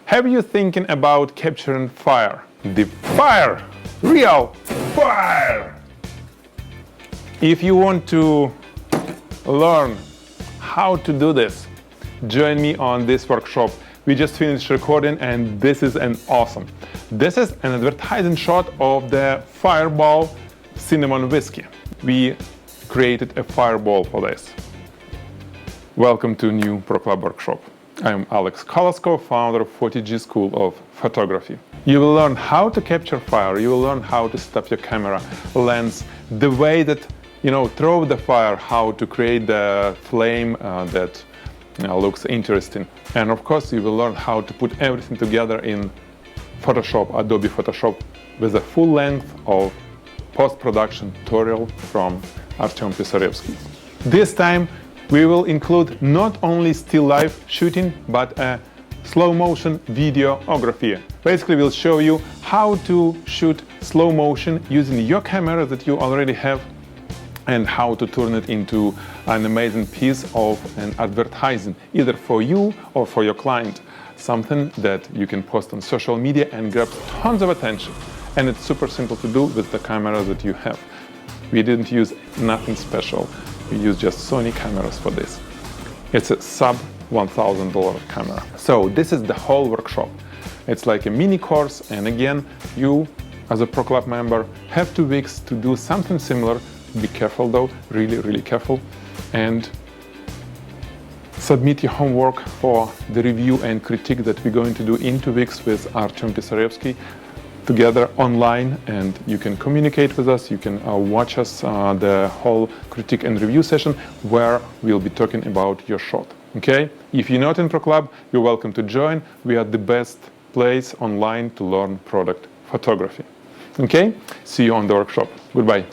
Have you thinking about capturing fire? The fire! Real fire! If you want to learn how to do this, join me on this workshop. We just finished recording and this is an awesome. This is an advertising shot of the Fireball cinnamon whiskey. We created a fireball for this. Welcome to new Pro Club workshop. I'm Alex Kolasko, founder of Photigy School of Photography. You will learn how to capture fire, you will learn how to stop your camera lens, the way that, throw the fire, how to create the flame that looks interesting. And of course, you will learn how to put everything together in Photoshop, Adobe Photoshop, with a full length of post-production tutorial from Artem Pisarevsky. This time, we will include not only still life shooting, but a slow motion videography. Basically, we'll show you how to shoot slow motion using your camera that you already have and how to turn it into an amazing piece of an advertising, either for you or for your client. Something that you can post on social media and grab tons of attention. And it's super simple to do with the camera that you have. We didn't use nothing special. We use just Sony cameras for this. It's a sub $1,000 camera. So this is the whole workshop. It's like a mini course, and again, you as a Pro Club member have 2 weeks to do something similar. Be careful though, really careful, and submit your homework for the review and critique that we're going to do in 2 weeks with Artem Pisarevsky together online, and you can communicate with us, you can watch us the whole critique and review session where we'll be talking about your shot. Okay? If you're not in Pro Club, you're welcome to join. We are the best place online to learn product photography. Okay? See you on the workshop. Goodbye.